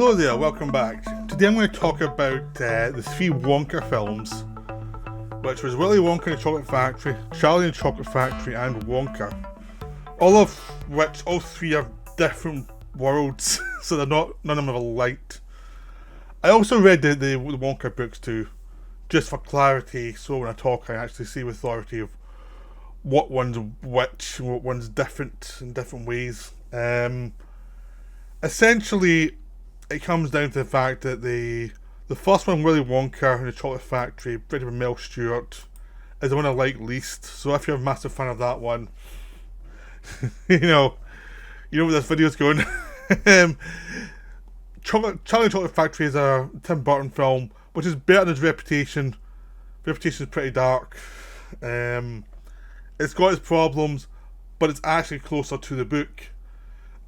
Hello there, welcome back. Today I'm going to talk about the three Wonka films, which was Willy Wonka and the Chocolate Factory, Charlie and the Chocolate Factory, and Wonka. All three are different worlds, so none of them are light. I also read the Wonka books too, just for clarity, so when I talk I actually see with authority of what one's which and what one's different in different ways. Essentially, it comes down to the fact that the first one, Willy Wonka and the Chocolate Factory, written by Mel Stewart, is the one I like least. So if you're a massive fan of that one, you know where this video's going. Charlie and the Chocolate Factory is a Tim Burton film, which is better than its reputation. Reputation is pretty dark. It's got its problems, but it's actually closer to the book.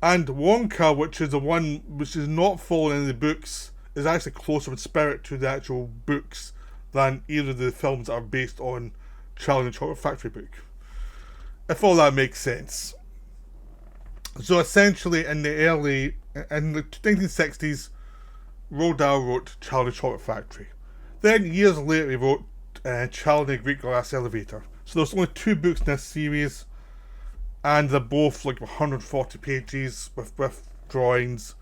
And Wonka, which is the one which is not following any of the books, is actually closer in spirit to the actual books than either of the films that are based on Charlie and the Chocolate Factory book. If all that makes sense. So essentially, in the 1960s, Roald Dahl wrote Charlie and the Chocolate Factory. Then years later, he wrote Charlie and the Great Glass Elevator. So there's only two books in this series, and they're both like 140 pages with drawings.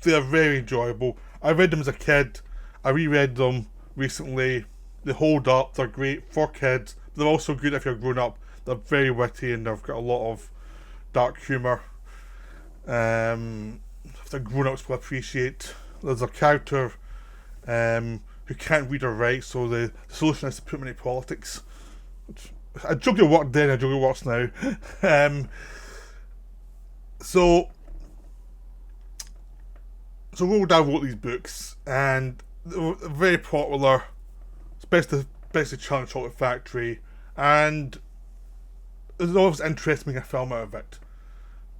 They're very enjoyable. I read them as a kid. I reread them recently. They hold up. They're great for kids. They're also good if you're grown up. They're very witty and they've got a lot of dark humour. The grown-ups will appreciate. There's a character who can't read or write, so the solution is to put him into politics. A joke that worked then, a joke that works now. So Roald Dahl wrote these books, and they were very popular, especially Charlie and the Chocolate Factory, and it was always interesting making a film out of it.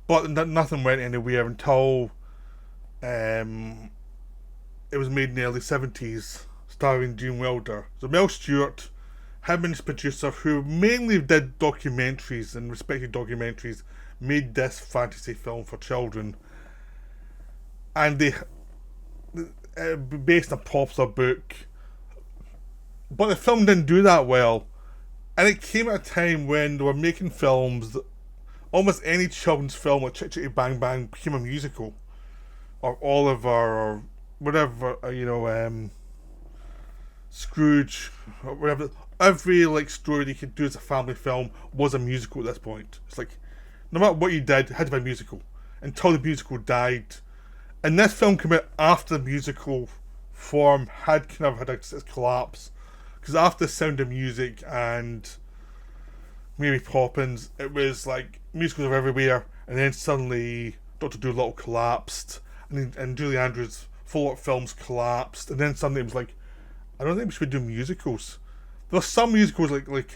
But nothing went anywhere until it was made in the early 70s, starring Gene Wilder. So Mel Stewart, him and his producer, who mainly did documentaries and respected documentaries, made this fantasy film for children. And they based on a popular book. But the film didn't do that well. And it came at a time when they were making films that almost any children's film like Chick Chick Bang Bang became a musical. Or Oliver, or whatever, Scrooge, or whatever. Every story they could do as a family film was a musical at this point. It's like, no matter what you did, it had to be a musical until the musical died. And this film came out after the musical form had kind of had its collapse, because after Sound of Music and Mary Poppins, it was like musicals were everywhere, and then suddenly Dr. Dolittle collapsed, and Julie Andrews' follow-up films collapsed, and then suddenly it was like, I don't think we should be doing musicals. There were some musicals like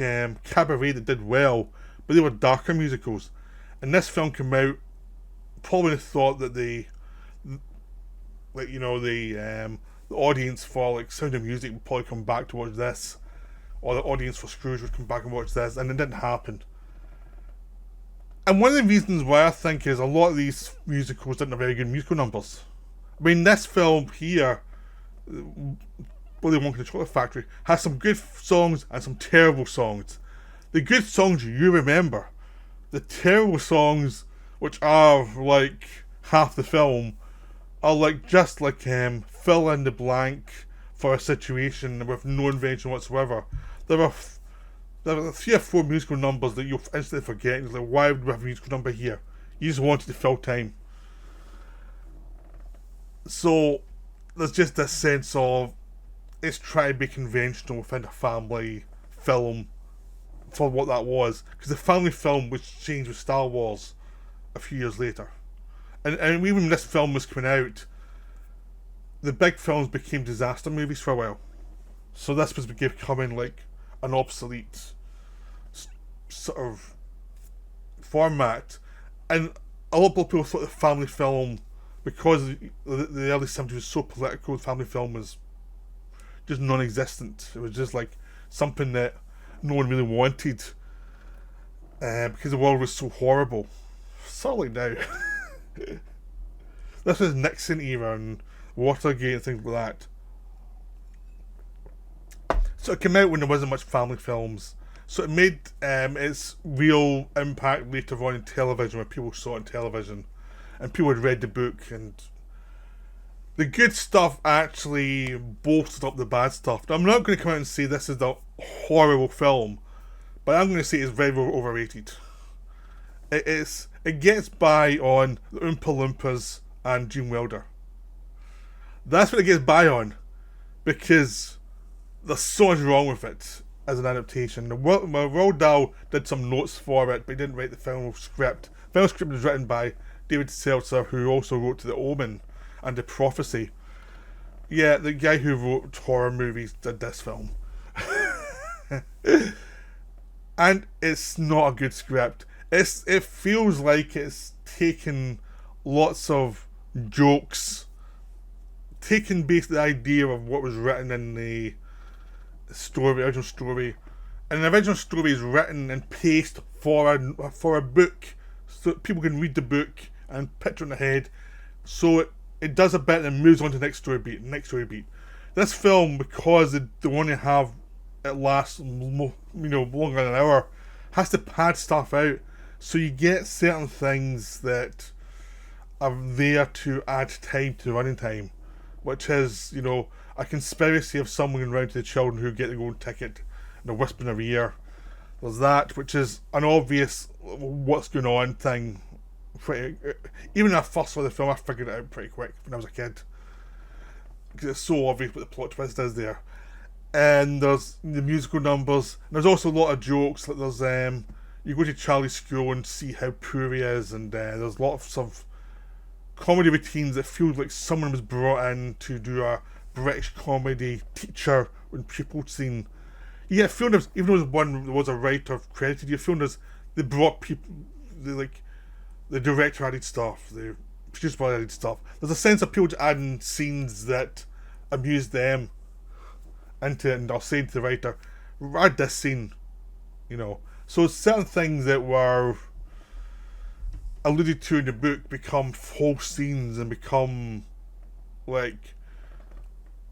Cabaret that did well, but they were darker musicals. And this film came out probably thought that the audience for Sound of Music would probably come back to watch this, or the audience for Scrooge would come back and watch this, and it didn't happen. And one of the reasons why I think is a lot of these musicals didn't have very good musical numbers. I mean, this film here, Willy Wonka and the Chocolate Factory, has some good songs and some terrible songs. The good songs you remember. The terrible songs, which are like half the film, are just fill in the blank for a situation with no invention whatsoever. There are 3 or 4 musical numbers that you'll instantly forget. It's like, why would we have a musical number here? You just wanted to fill time. So there's just this sense of, it's trying to be conventional within a family film for what that was. Because the family film was changed with Star Wars a few years later. And even when this film was coming out, the big films became disaster movies for a while. So this was becoming an obsolete sort of format. And a lot of people thought the family film, because the early 70s was so political, the family film was just non-existent. It was just something that no one really wanted, because the world was so horrible. Sort of like now. This was Nixon era and Watergate and things like that. So it came out when there wasn't much family films. So it made its real impact later on in television, when people saw it on television. And people had read the book, and the good stuff actually bolstered up the bad stuff. Now, I'm not going to come out and say this is a horrible film, but I'm going to say it's very, very overrated. It gets by on the Oompa Loompas and Gene Wilder. That's what it gets by on, because there's so much wrong with it as an adaptation. Roald Dahl did some notes for it, but he didn't write the final script. The final script was written by David Seltzer, who also wrote The Omen and The Prophecy. Yeah, the guy who wrote horror movies did this film. And it's not a good script. It feels like it's taken lots of jokes, taken basically the idea of what was written in the original story. And the original story is written and paced for a book, so that people can read the book and picture in their head. So it does a bit and moves on to the next story beat. This film, because they want to have it last longer than an hour, has to pad stuff out. So you get certain things that are there to add time to running time, which is, a conspiracy of someone going round to the children who get the golden ticket and they're whispering in their ear. There's that, which is an obvious what's going on thing. Even when I first saw the film, I figured it out pretty quick when I was a kid, because it's so obvious what the plot twist is there. And there's the musical numbers. There's also a lot of jokes. Like there's you go to Charlie's school and see how poor he is, and there's lots of comedy routines that feel like someone was brought in to do a British comedy teacher and pupil scene. You get a feeling even though there was a writer credited, you feel they brought people, the director added stuff, the producer added stuff. There's a sense of people adding scenes that amuse them into it, and they'll say to the writer, add this scene, So certain things that were alluded to in the book become whole scenes and become like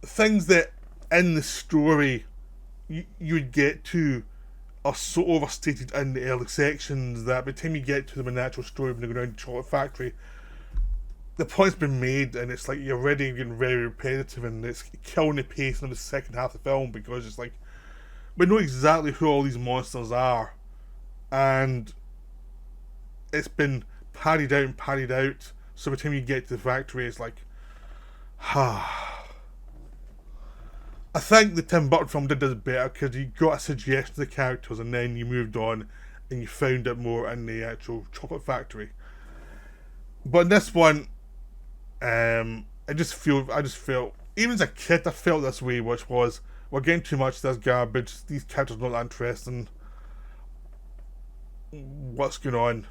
things that in the story you'd get to are so overstated in the early sections that by the time you get to them in the actual story when they're going down to the chocolate factory, the point's been made and it's like you're already getting very repetitive and it's killing the pace of the second half of the film, because it's like we know exactly who all these monsters are and it's been padded out, so by the time you get to the factory it's like I think the Tim Burton film did this better because you got a suggestion of the characters and then you moved on and you found it more in the actual chocolate factory. But in this one, I just felt, even as a kid I felt this way, which was, we're getting too much of this garbage, these characters are not interesting, what's going on?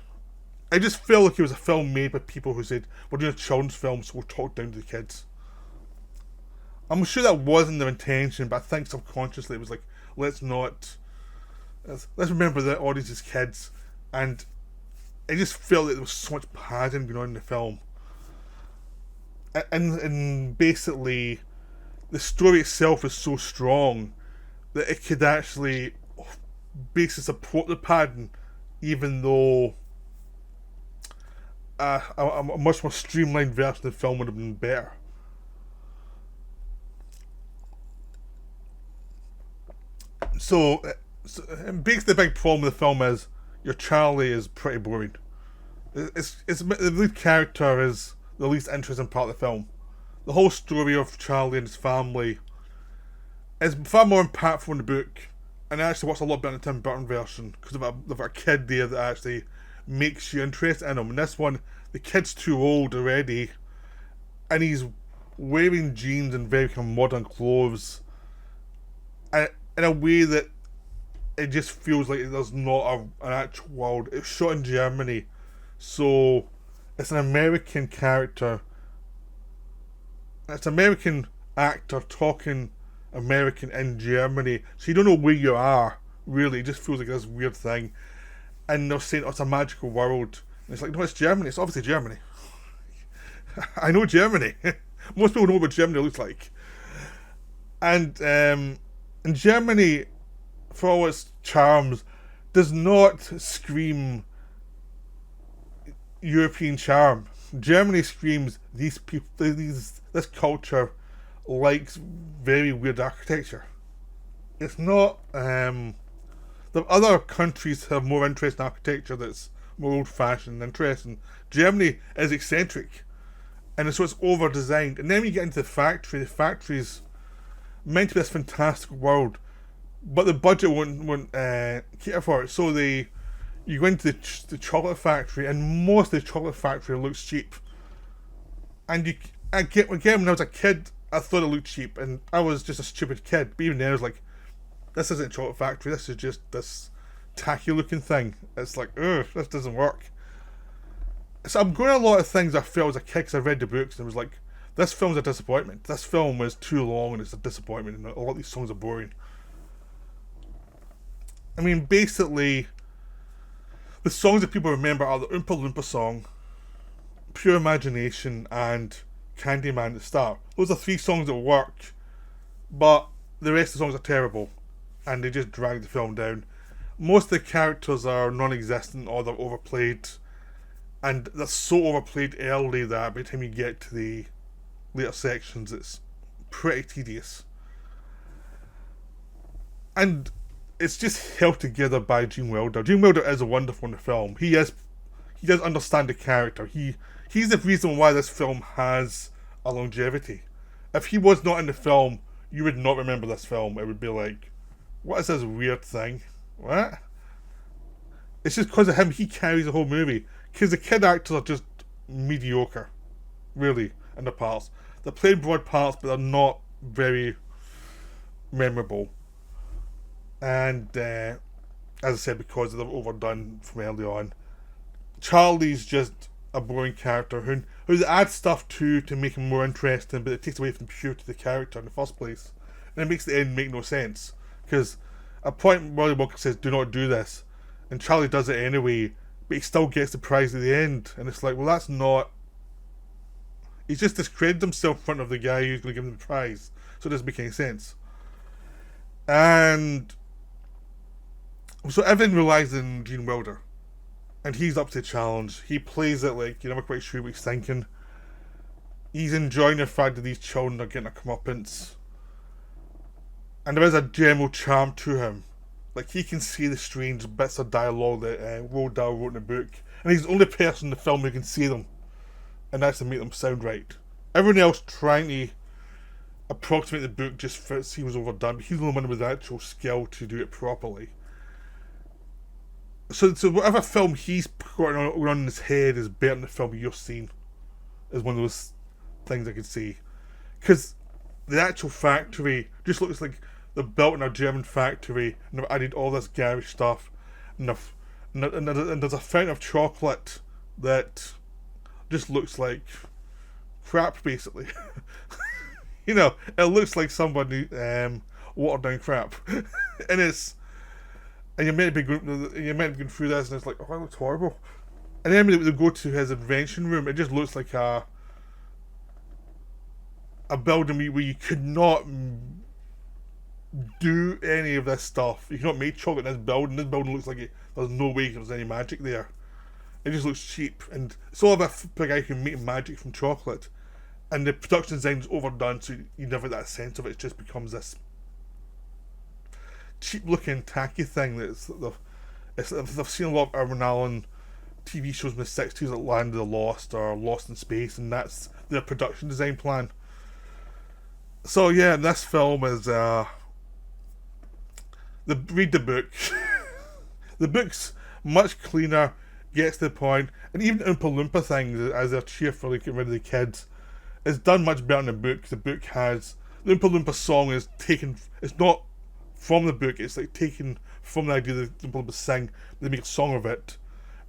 I just felt like it was a film made by people who said, we're doing a children's film so we'll talk down to the kids. I'm sure that wasn't their intention, but I think subconsciously it was like, let's remember the audience as kids. And I just felt that there was so much padding going on in the film. And basically, the story itself is so strong that it could actually basically support the padding, even though a much more streamlined version of the film would have been better. So basically the big problem with the film is your Charlie is pretty boring. It's the lead character is the least interesting part of the film. The whole story of Charlie and his family is far more impactful in the book, and I actually watched a lot better in the Tim Burton version because they've got a kid there that actually makes you interested in him. And this one, the kid's too old already, and he's wearing jeans and very kind of modern clothes, and in a way that it just feels like there's not an actual world. It's shot in Germany, so it's an American character. It's an American actor talking American in Germany, so you don't know where you are, really. It just feels like this weird thing. And they're saying, oh, it's a magical world. And it's like, no, it's Germany. It's obviously Germany. I know Germany. Most people know what Germany looks like. And in Germany, for all its charms, does not scream European charm. Germany screams these people, this culture likes very weird architecture. It's not. The other countries have more interesting architecture that's more old-fashioned and interesting. Germany is eccentric, and so it's over-designed. And then when you get into the factory's meant to be this fantastic world, but the budget won't cater for it. So you go into the chocolate factory, and most of the chocolate factory looks cheap. And again, when I was a kid, I thought it looked cheap, and I was just a stupid kid. But even then, I was like, this isn't a chocolate factory. This is just this tacky looking thing. It's like, ugh, this doesn't work. So I'm going to a lot of things I felt as a kid because I read the books and it was like, this film's a disappointment. This film is too long and it's a disappointment, and a lot of these songs are boring. I mean, basically, the songs that people remember are the Oompa Loompa song, Pure Imagination, and Candyman at the start. Those are 3 songs that work, but the rest of the songs are terrible, and they just drag the film down. Most of the characters are non-existent or they're overplayed, and they're so overplayed early that by the time you get to the later sections, it's pretty tedious. And it's just held together by Gene Wilder. Gene Wilder is wonderful in the film. He does understand the character. He's the reason why this film has a longevity. If he was not in the film, you would not remember this film. It would be like, what is this weird thing? What? It's just because of him. He carries the whole movie. Because the kid actors are just mediocre, really, in the parts. They're playing broad parts, but they're not very memorable. And as I said, because they're overdone from early on. Charlie's just a boring character who adds stuff to make him more interesting, but it takes away from the purity of the character in the first place. And it makes the end make no sense. Because at a point, Willy Wonka says, do not do this. And Charlie does it anyway, but he still gets the prize at the end. And it's like, well, that's not... He's just discredited himself in front of the guy who's going to give him the prize. So it doesn't make any sense. And so everything relies on Gene Wilder. And he's up to the challenge. He plays it like you're never quite sure what he's thinking. He's enjoying the fact that these children are getting a comeuppance. And there is a general charm to him. Like, he can see the strange bits of dialogue that Roald Dahl wrote in the book. And he's the only person in the film who can see them. And that's to make them sound right. Everyone else trying to approximate the book just seems overdone. But he's the only one with the actual skill to do it properly. So whatever film he's got on in his head is better than the film you've seen. Is one of those things I could see. Because the actual factory just looks like they're built in a German factory and they've added all this garage stuff. And there's a fountain of chocolate that just looks like crap, basically. You know, it looks like somebody watered down crap. And you're meant to be going through this, and it's like, oh, that looks horrible. And then when they go to his invention room, it just looks like a building where you could not do any of this stuff. You cannot make chocolate in this building. This building looks like there's no way there's any magic there. It just looks cheap, and it's all about a guy who can make magic from chocolate. And the production design's overdone, so you never get that sense of it. It just becomes this cheap-looking, tacky thing I've seen a lot of Irwin Allen TV shows in the 60s like Land of the Lost or Lost in Space, and that's their production design plan. So yeah, this film is read the book. The book's much cleaner, gets to the point, and even the Oompa Loompa thing, as they're cheerfully getting rid of the kids, is done much better in the book. The book has the Oompa Loompa song is taken. It's not from the book. It's like taken from the idea that the Oompa Loompas sing. They make a song of it,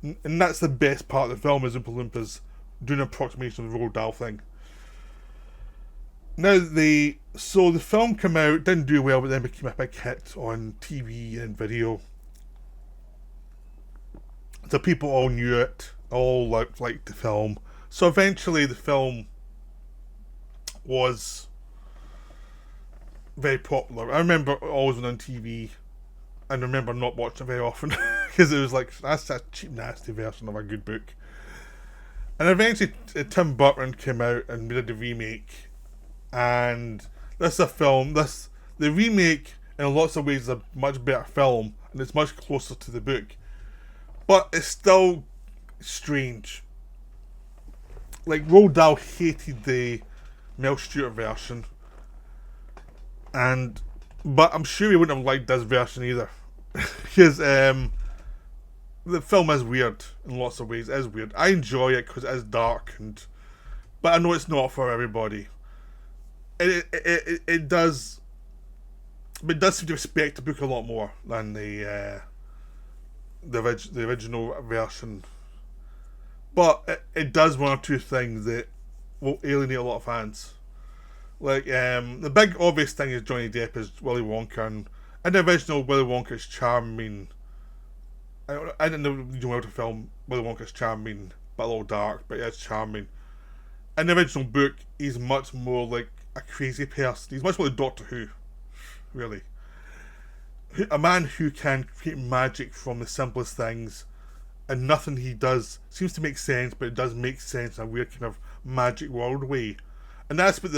and that's the best part of the film. Is Oompa Loompas doing an approximation of the Roald Dahl thing. Now the film came out, didn't do well, but then became a big hit on TV and video. So people all knew it, all liked the film. So eventually the film was very popular. I remember always on TV, and I remember not watching it very often because it was like, that's a cheap, nasty version of a good book. And eventually Tim Burton came out and did the remake, and this is a film. The remake in lots of ways is a much better film, and it's much closer to the book, but it's still strange. Like, Roald Dahl hated the Mel Stewart version, but I'm sure he wouldn't have liked this version either, because the film is weird in lots of ways. It is weird. I enjoy it because it is dark, but I know it's not for everybody. It does, but it does seem to respect the book a lot more than the original version. But it does one or two things that will alienate a lot of fans. Like, the big obvious thing is Johnny Depp is Willy Wonka, and in the original, Willy Wonka is charming. I didn't know the Wonka film, Willy Wonka is charming, but a little dark, but it's charming. In the original book, he's much more like a crazy person. He's much more like Doctor Who, really. A man who can create magic from the simplest things, and nothing he does seems to make sense, but it does make sense in a weird kind of magic world way. And that's what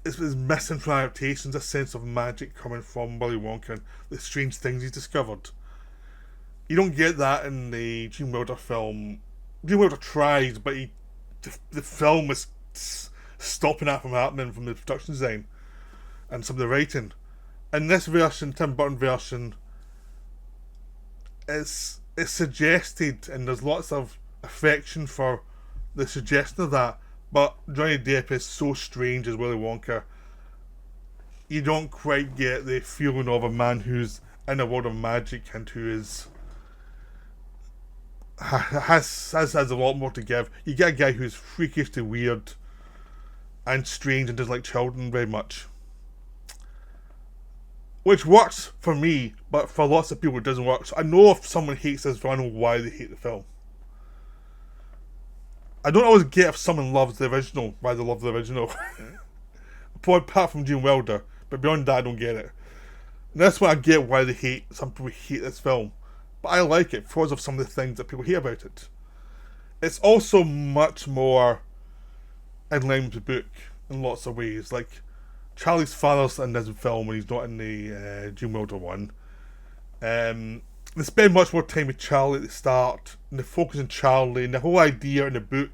it's missing from adaptations, a sense of magic coming from Willy Wonka and the strange things he's discovered. You don't get that in the Gene Wilder film. Gene Wilder tries, but the film is stopping that from happening from the production design and some of the writing. In this version, Tim Burton version, it's suggested, and there's lots of affection for the suggestion of that, but Johnny Depp is so strange as Willy Wonka, you don't quite get the feeling of a man who's in a world of magic and who has a lot more to give. You get a guy who's freakishly weird and strange and doesn't like children very much, which works for me, but for lots of people it doesn't work. So I know if someone hates this film, I know why they hate the film. I don't always get if someone loves the original, why they love the original. Apart from Gene Wilder, but beyond that I don't get it. And that's why I get why some people hate this film. But I like it because of some of the things that people hate about it. It's also much more in line with the book in lots of ways. Like, Charlie's father's in this film when he's not in the Gene Wilder one. They spend much more time with Charlie at the start, and they focus on Charlie, and the whole idea in the book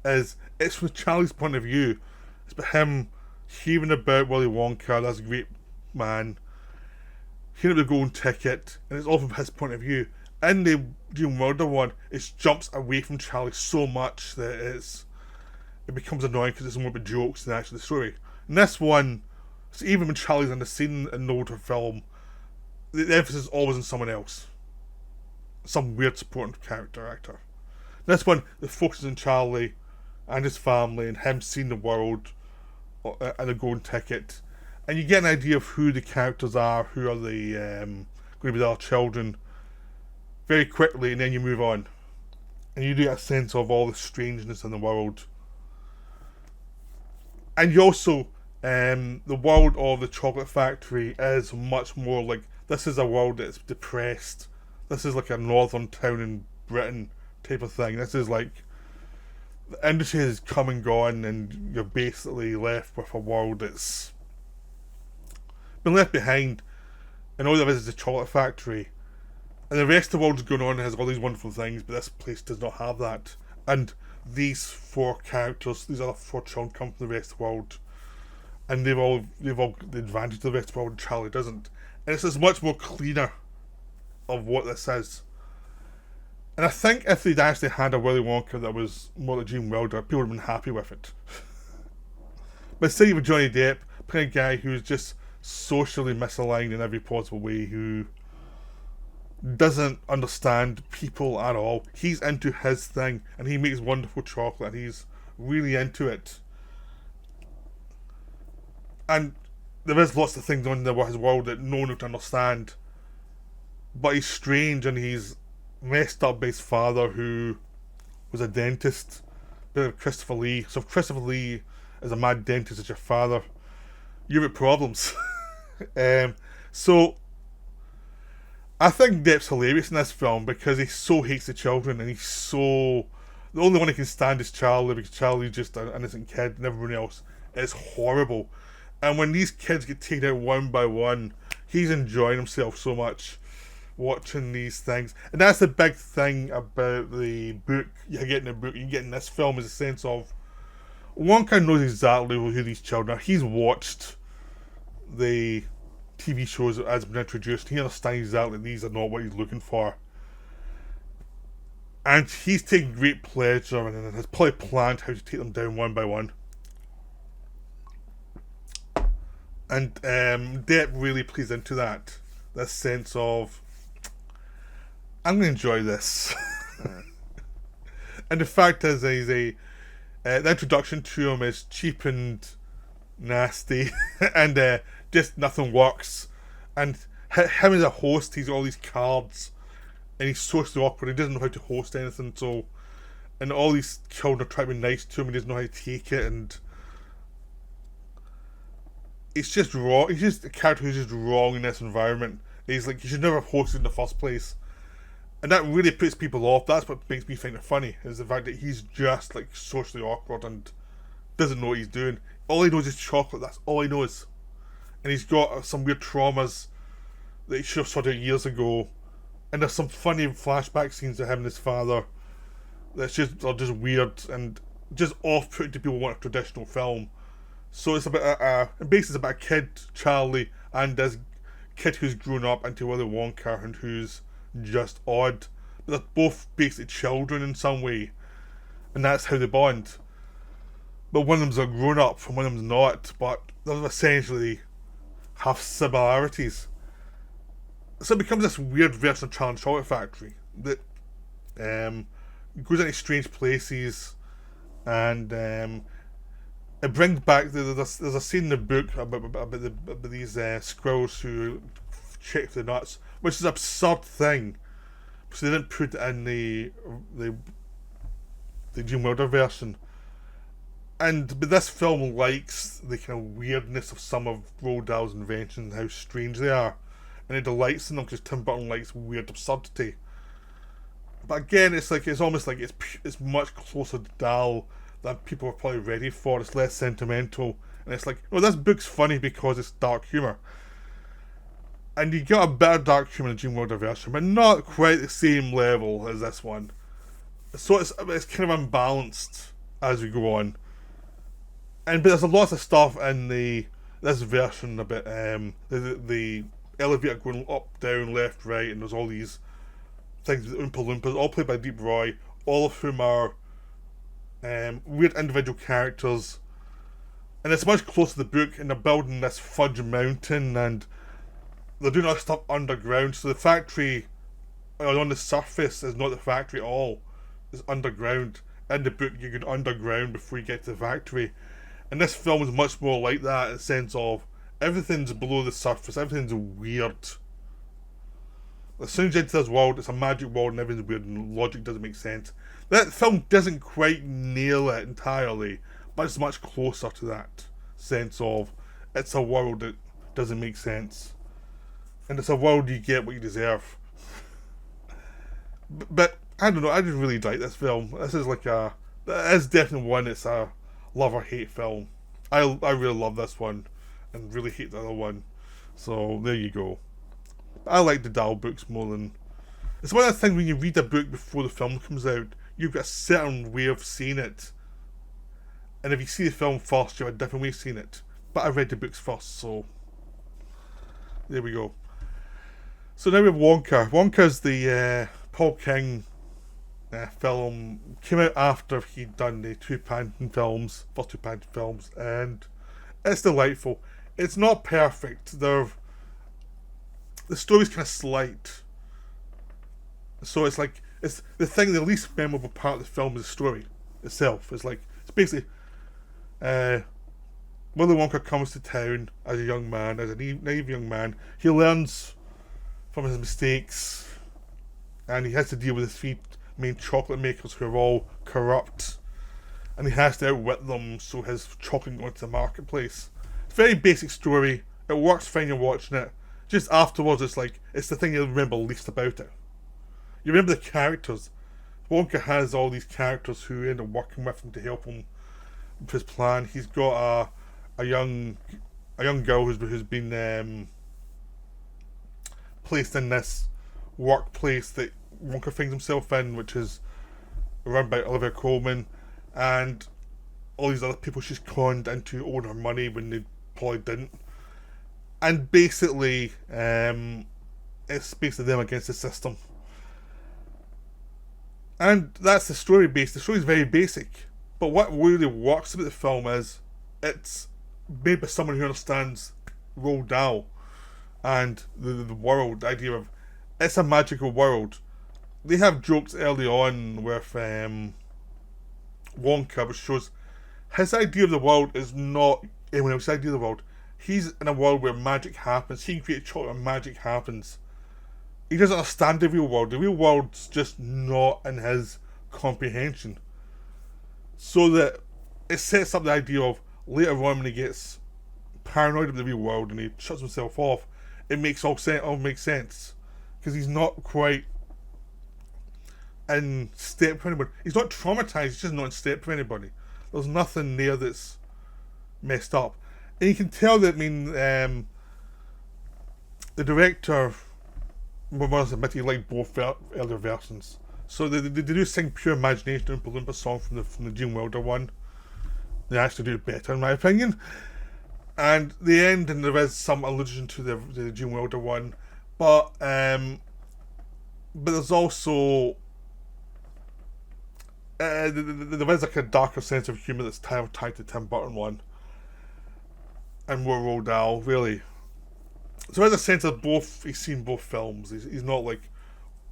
is it's from Charlie's point of view. It's about him hearing about Willy Wonka, that's a great man, hearing about the golden ticket, and it's all from his point of view. In the Gene Wilder one, it jumps away from Charlie so much that it becomes annoying because it's more about jokes than actually the story. In this one, so even when Charlie's in the scene in the older film, the emphasis is always on someone else. Some weird supporting character actor. In this one, the focus is on Charlie and his family and him seeing the world and the golden ticket. And you get an idea of who the characters are, who are the going to be their children very quickly, and then you move on. And you do get a sense of all the strangeness in the world. And you also, the world of the chocolate factory is much more like, this is a world that's depressed. This is like a northern town in Britain type of thing. This is like, the industry has come and gone, and you're basically left with a world that's been left behind, and all there is a chocolate factory. And the rest of the world's going on and has all these wonderful things, but this place does not have that. And these four characters, these other four children, come from the rest of the world, and they've all got the advantage of the rest of the world, and Charlie doesn't. And it's just much more cleaner of what this is. And I think if they'd actually had a Willy Wonka that was more like Gene Wilder, people would have been happy with it. But instead with Johnny Depp, playing a guy who's just socially misaligned in every possible way, who doesn't understand people at all. He's into his thing, and he makes wonderful chocolate, and he's really into it. And there is lots of things on in his world that no one would understand. But he's strange, and he's messed up by his father, who was a dentist. Bit of Christopher Lee. So if Christopher Lee is a mad dentist as your father, you've got problems. So I think Depp's hilarious in this film because he so hates the children, and he's so... The only one he can stand is Charlie, because Charlie's just an innocent kid, and everyone else is horrible. And when these kids get taken out one by one, he's enjoying himself so much watching these things. And that's the big thing about the book you get in the book, you get in this film, is a sense of Wonka knows exactly who these children are. He's watched the TV shows as been introduced. He understands exactly these are not what he's looking for. And he's taking great pleasure and has probably planned how to take them down one by one. And Depp really plays into that. This sense of, I'm going to enjoy this. And the fact is, the introduction to him is cheap and nasty. And just nothing works. And him as a host, he's got all these cards. And he's socially awkward. He doesn't know how to host anything. So, and all these children are trying to be nice to him. He doesn't know how to take it. And it's just wrong. He's just a character who's just wrong in this environment. He's like, you should never have hosted in the first place. And that really puts people off. That's what makes me think they're funny, is the fact that he's just like socially awkward and doesn't know what he's doing. All he knows is chocolate. That's all he knows. And he's got some weird traumas that he should have sorted out years ago. And there's some funny flashback scenes of him and his father that's just are just weird and just off-putting to people who want a traditional film. So it's about basically it's about a kid, Charlie, and this kid who's grown up into Willy Wonka and who's just odd. But they're both basically children in some way, and that's how they bond. But one of them's a grown up and one of them's not. But they essentially have similarities. So it becomes this weird version of Charlie and Chocolate Factory that goes into strange places, and it brings back. There's a scene in the book about these squirrels who check for the nuts, which is an absurd thing, because they didn't put it in the Gene Wilder version. But this film likes the kind of weirdness of some of Roald Dahl's inventions and how strange they are. And it delights in them because Tim Burton likes weird absurdity. But again, it's almost like it's much closer to Dahl than people are probably ready for. It's less sentimental, and it's like, well, this book's funny because it's dark humour. And you get a better dark humour in the Gene Wilder version, but not quite the same level as this one. So it's kind of unbalanced as we go on. But there's a lot of stuff in this version about the elevator going up, down, left, right, and there's all these things with Oompa Loompas, all played by Deep Roy, all of whom are weird individual characters. And it's much closer to the book, and they're building this fudge mountain, and they're doing all this stuff underground. So the factory on the surface is not the factory at all. It's underground. In the book, you get underground before you get to the factory. And this film is much more like that, in the sense of everything's below the surface, everything's weird. As soon as you enter this world, it's a magic world and everything's weird and logic doesn't make sense. That film doesn't quite nail it entirely, but it's much closer to that sense of it's a world that doesn't make sense. And it's a world you get what you deserve. But I don't know, I just really like this film. This is it's definitely one, it's a love or hate film. I really love this one and really hate the other one. So there you go. I like the Dahl books more than... It's one of the things when you read a book before the film comes out, you've got a certain way of seeing it. And if you see the film first, you have a different way of seeing it. But I read the books first, so... There we go. So now we have Wonka. Wonka's the Paul King film. Came out after he'd done the first two Paddington films, and it's delightful. It's not perfect. The story's kind of slight. So it's the least memorable part of the film is the story itself. It's basically Willy Wonka comes to town as a young man, as a naive young man. He learns from his mistakes, and he has to deal with main chocolate makers who are all corrupt, and he has to outwit them so his chocolate can go into the marketplace. It's a very basic story. It works fine, you're watching it. Just afterwards, it's the thing you remember least about it. You remember the characters. Wonka has all these characters who end up working with him to help him with his plan. He's got a young girl who's been placed in this workplace that Wonka finds himself in, which is run by Olivia Colman, and all these other people she's conned into owing her money when they probably didn't. And basically, it's basically them against the system. And that's the story base. The story is very basic. But what really works about the film is it's made by someone who understands Roald Dahl and the world, the idea of it's a magical world. They have jokes early on with Wonka, which shows his idea of the world is not anyone else's idea of the world. He's in a world where magic happens. He can create chocolate and magic happens. He doesn't understand the real world. The real world's just not in his comprehension. So that it sets up the idea of later on when he gets paranoid of the real world and he shuts himself off, it makes all sense. Because he's not quite in step with anybody. He's not traumatized, he's just not in step with anybody. There's nothing there that's messed up. And you can tell that, the director must admit he liked both earlier versions. So they do sing Pure Imagination, Oompa Loompa song from the Gene Wilder one. They actually do it better, in my opinion. And the end, and there is some allusion to the Gene Wilder one, but there's also there is like a darker sense of humour that's tied to Tim Burton one, and more Roald Dahl, really. So there's a sense of both. He's seen both films. He's not like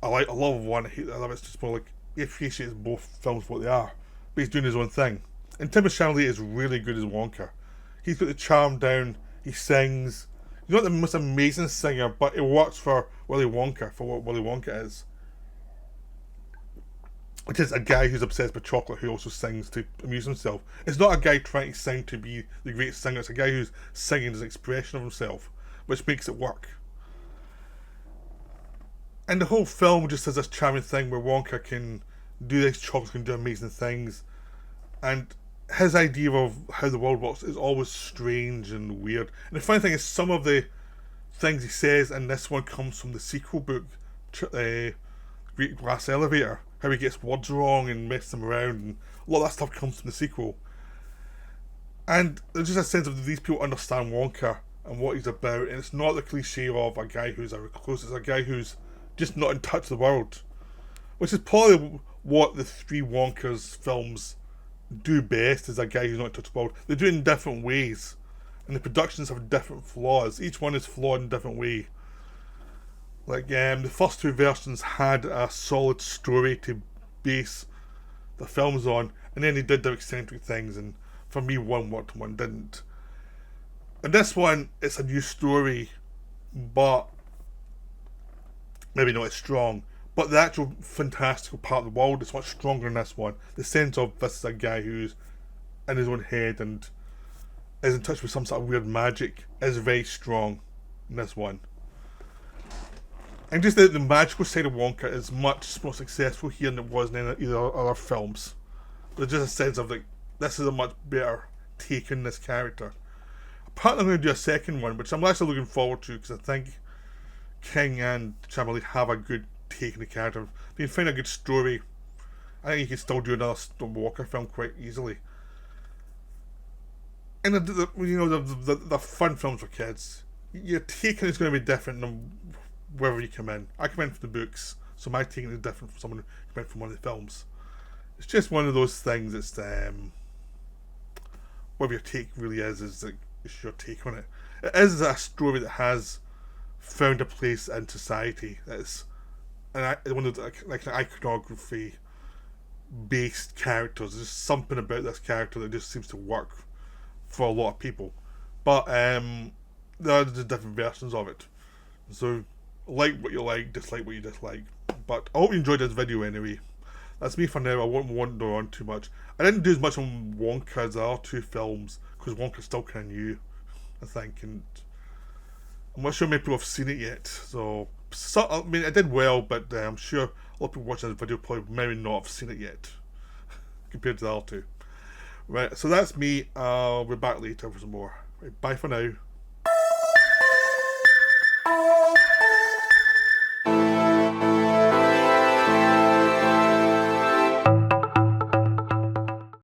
I love one, I hate the other. It's just more like he appreciates both films for what they are, but he's doing his own thing. And Timothée Chalamet is really good as Wonka. He's got the charm down. He sings. He's not the most amazing singer, but it works for Willy Wonka, for what Willy Wonka is. Which is a guy who's obsessed with chocolate who also sings to amuse himself. It's not a guy trying to sing to be the great singer. It's a guy who's singing as an expression of himself, which makes it work. And the whole film just has this charming thing where Wonka can do these chocolates, can do amazing things, and his idea of how the world works is always strange and weird. And the funny thing is, some of the things he says in this one comes from the sequel book, Great Glass Elevator. How he gets words wrong and messes them around, and a lot of that stuff comes from the sequel. And there's just a sense of these people understand Wonka and what he's about, and it's not the cliche of a guy who's a recluse. It's a guy who's just not in touch with the world, which is probably what the three Wonkas films do best. Is a guy who's not in touch with the world. They do it in different ways, and the productions have different flaws. Each one is flawed in a different way. Like the first two versions had a solid story to base the films on, and then they did their eccentric things, and for me one worked and one didn't. And this one, it's a new story, but maybe not as strong. But the actual fantastical part of the world is much stronger in this one. The sense of this is a guy who's in his own head and is in touch with some sort of weird magic is very strong in this one. And just the magical side of Wonka is much more successful here than it was in either other films. There's just a sense of like, this is a much better take on this character. Apparently I'm going to do a second one, which I'm actually looking forward to, because I think King and Chalamet have a good take on the character. If you can find a good story, I think you can still do another Wonka film quite easily. And the fun films for kids, your taking is going to be different than wherever you come in. I come in from the books, so my taking is different from someone who came in from one of the films. It's just one of those things. It's whatever your take really is like, it's your take on it. It is a story that has found a place in society. It's one of the, like an iconography based characters. There's something about this character that just seems to work for a lot of people. But there are just different versions of it. So like what you like, dislike what you dislike. But I hope you enjoyed this video anyway. That's me for now. I won't wander on too much. I didn't do as much on Wonka as the other two films because Wonka's still kind of new, I think, and I'm not sure many people have seen it yet. So I mean, it did well, but I'm sure a lot of people watching this video probably maybe not have seen it yet compared to the other two. Right, so that's me. We're back later for some more. Right, bye for now.